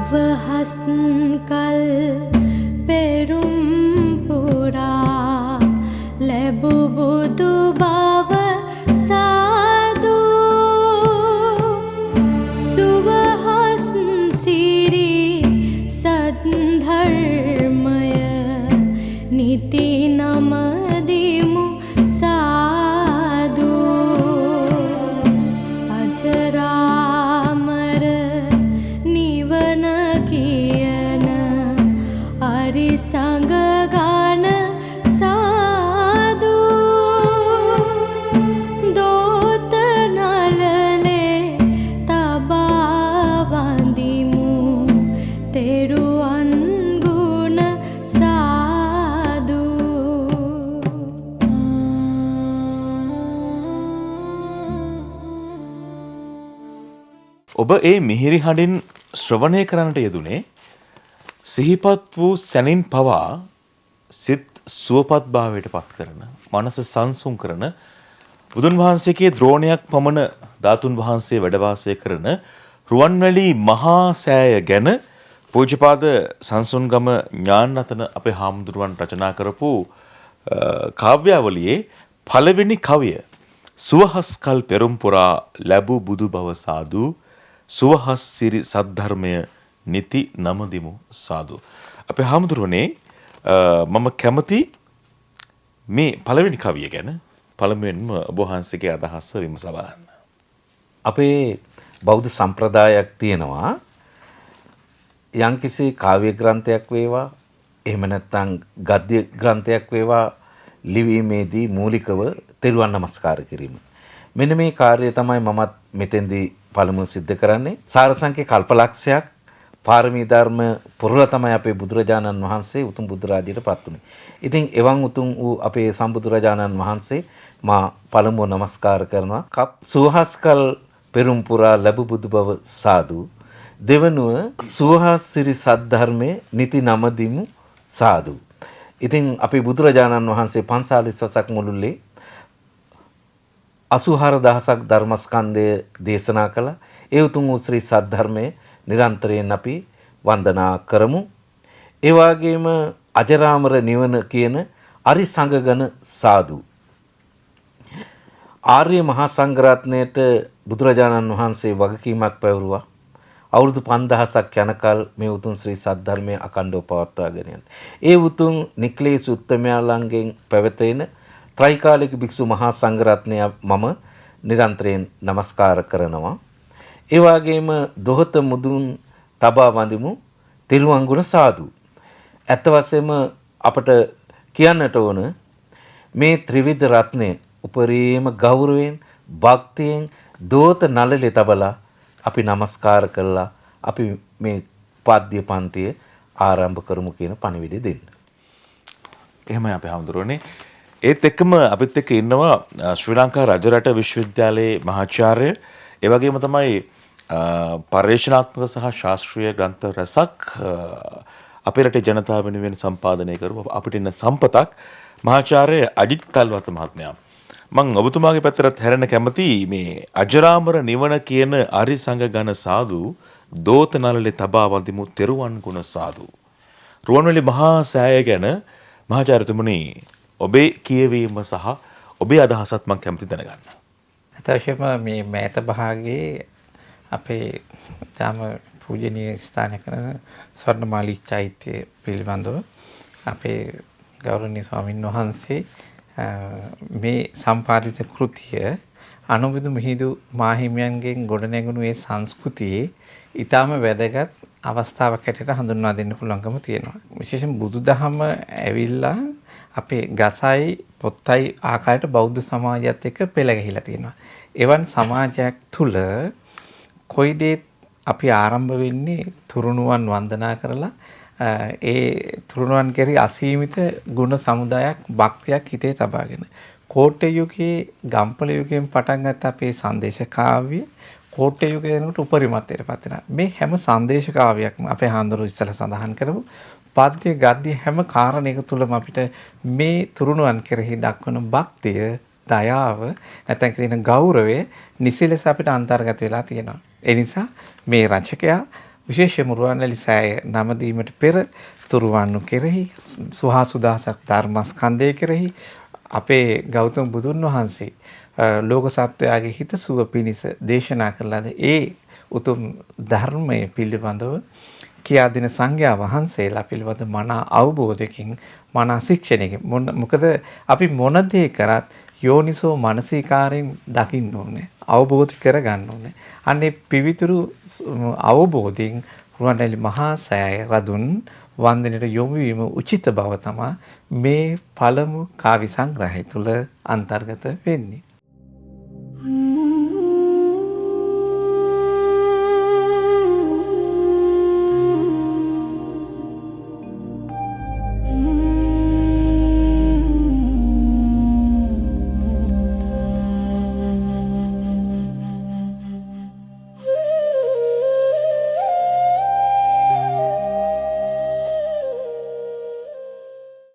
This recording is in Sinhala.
සුවහස් කල් පෙරුම් පුරා ලැබූ බුදු බව සාදු සුවහස් සිරි සද්ධර්මය නිති නමදිමු සාදු අජරාමර නිවන කියන අරිසඟ ගාන සාදු දෝත නලලේ තබා වඳිමු තෙරුවන් ගුණ සාදු. ඔබ ඒ මිහිරි හඬින් ශ්‍රවණය කරන්නට යෙදුනේ සිහිපත් වූ සැනින් පවා සිත් සුවපත් භාවයට පත් කරන මනස සංසුන් කරන බුදුන් වහන්සේගේ ද්‍රෝණයක් පමණ ධාතුන් වහන්සේ වැඩ වාසය කරන රුවන්වැලි මහා සෑය ගැන පූජ්‍යපාද සංසුන්ගම ඥානරතන අපේ හාමුදුරුවන් රචනා කරපු කාව්‍යාවලියේ පළවෙනි කවිය සුවහස් කල් පෙරම් පුරා ලැබූ බුදු බව සාදු සුවහස් සිරි සද්ධර්මය නිති නමදිමු සාදු. අපේ හාමුදුරුවනේ මම කැමති මේ පළවෙනි කවිය ගැන පළමුවෙන්ම ඔබ වහන්සේගේ අදහස විමසා බලන්න. අපේ බෞද්ධ සම්ප්‍රදායක් තියෙනවා යම්කිසි කාව්‍ය ග්‍රන්ථයක් වේවා එහෙම නැත්නම් ගද්‍ය ග්‍රන්ථයක් වේවා ලිවීමේදී මූලිකව තෙරුවන් නමස්කාර කිරීම. මෙන්න මේ කාර්යය තමයි මමත් මෙතෙන්දී පළමුව සිද්ධ කරන්නේ. සාරසංඛ්‍ය කල්පලක්ෂයක් පාරමී ධර්ම පුරලා තමයි අපේ බුදුරජාණන් වහන්සේ උතුම් බුදු රාජ්‍යයට පත් වුනේ. ඉතින් එවන් උතුම් වූ අපේ සම්බුදුරජාණන් වහන්සේ මා පළමුව නමස්කාර කරනවා. සුවහස්කල් පෙරම් පුරා ලැබු බුදු බව සාදු. දෙවනුව සුවහස් සිරි සද්ධර්මයේ නිති නමදිමු සාදු. ඉතින් අපේ බුදුරජාණන් වහන්සේ 45 වසක් මුළුල්ලේ 84000ක් ධර්මස්කන්ධය දේශනා කළා. ඒ උතුම් වූ ශ්‍රී සද්ධර්මයේ නිරන්තරයෙන් අපි වන්දනා කරමු. ඒ වගේම අජරාමර නිවන කියන අරිසංගගන සාදු. ආර්ය මහා සංඝරත්නයට බුදුරජාණන් වහන්සේ වගකීමක් පැවරුවා. අවුරුදු 5000ක් යනකල් මේ උතුම් ශ්‍රී සද්ධර්මයේ අකණ්ඩව පවත්වාගෙන යන්න. ඒ උතුම් නික්ලේශ උත්තමයාලංගෙන් පැවතෙන ත්‍රිකාලික භික්ෂු මහා සංඝරත්නය මම නිරන්තරයෙන් নমස්කාර කරනවා. ඒ වගේම දොහත මුදුන් තබා වඳිමු තිරුවන් ගුණ සාදු. ඇත්ත වශයෙන්ම අපට කියන්නට ඕන මේ ත්‍රිවිධ රත්නය උපරිම ගෞරවයෙන් භක්තියෙන් දෝත නළලේ තබලා අපි নমස්කාර කළා අපි මේ පාද්‍ය පන්තිය ආරම්භ කරමු කියන පණිවිඩය දෙන්න. එහෙමයි අපේ හාමුදුරුවනේ. ඒත් එක්කම අපිත් එක්ක ඉන්නවා ශ්‍රී ලංකා රජරට විශ්වවිද්‍යාලයේ මහාචාර්ය ඒ වගේම තමයි පර්යේෂණාත්මක සහ ශාස්ත්‍රීය ග්‍රන්ථ රසක් අපේ රටේ ජනතාව වෙනුවෙන් සම්පාදනය කරපු අපිට ඉන්න සම්පතක් මහාචාර්ය අජිත් තල්වත මහත්මයා. මම ඔබතුමාගේ පැත්තට හැරෙන්න කැමති මේ අජරාමර නිවන කියන අරිසංග ගන සාදු දෝත නළලේ තබා වඳිමු තෙරුවන් ගුණ සාදු. රුවන්වැලි මහා සෑය ගැන මහාචාර්යතුමනි ඔබේ කියවීම සහ ඔබේ අදහසත් මම කැමති දැනගන්න. අතවශ්‍යම මේ මෑත භාගයේ අපේ තාම පූජනීය ස්ථානයක ස්වර්ණමාලී චෛත්‍ය පිළිබඳව අපේ ගෞරවනීය ස්වාමින් වහන්සේ මේ සම්පාදිත කෘතිය අනුබුදු මිහිඳු මාහිමියන්ගෙන් ගොඩනැගුණු ඒ සංස්කෘතියේ ඊටාම වැදගත් අවස්ථාවක් හැටියට හඳුන්වා දෙන්න පුළුවන්කම තියෙනවා. විශේෂයෙන් බුදුදහම ඇවිල්ලා අපේ ගසයි පොත්තයි ආකාරයට බෞද්ධ සමාජයත් එක්ක පෙළ ගැහිලා තියෙනවා. එවන් සමාජයක් තුල කොයි දෙයක් අපි ආරම්භ වෙන්නේ තුරුණුවන් වන්දනා කරලා ඒ තුරුණුවන් කෙරෙහි අසීමිත ගුණ සමුදායක් භක්තියක් හිතේ තබාගෙන කෝට්ටේ යුගයේ ගම්පල යුගයෙන් පටන් ගත්ත අපේ සංදේශ කාව්‍ය කෝට්ටේ යුගය වෙනකොට උපරිමත්වයට පත් වෙනවා. මේ හැම සංදේශ කාව්‍යයක්ම අපේ හාමුදුරුවෝ ඉස්සලා සඳහන් කරමු පද්‍ය ගද්‍ය හැම කාරණයක තුලම අපිට මේ තුරුණුවන් කෙරෙහි දක්වන භක්තිය දයාව නැත්නම් කියන ගෞරවය නිසි ලෙස අපිට අන්තර්ගත වෙලා තියෙනවා. ඒ නිසා මේ රචකයා විශේෂයෙන්ම රුවන්වැලි සෑය නම දීමට පෙර තුරුවන්නු කෙරෙහි සුහාසුදාසක් ධර්මස්කන්ධය කෙරෙහි අපේ ගෞතම බුදුන් වහන්සේ ලෝක සත්වයාගේ හිතසුව පිණිස දේශනා කළාද ඒ උතුම් ධර්මයේ පිළිබඳව කියා දෙන සංඝයා වහන්සේලා පිළිබඳ මනා අවබෝධයකින් මනා ශික්ෂණයකින් මොකද අපි මොන දේ කරත් යෝනිසෝ මනසිකාරයෙන් දකින්න ඕනේ අවබෝධ කරගන්න ඕනේ අනේ පිවිතුරු අවබෝධයෙන් රුවන්වැලි මහා සෑය රදුන් වන්දනයට යොමු වීම උචිත බව තමයි මේ පළමු කාව්‍ය සංග්‍රහය තුල අන්තර්ගත වෙන්නේ.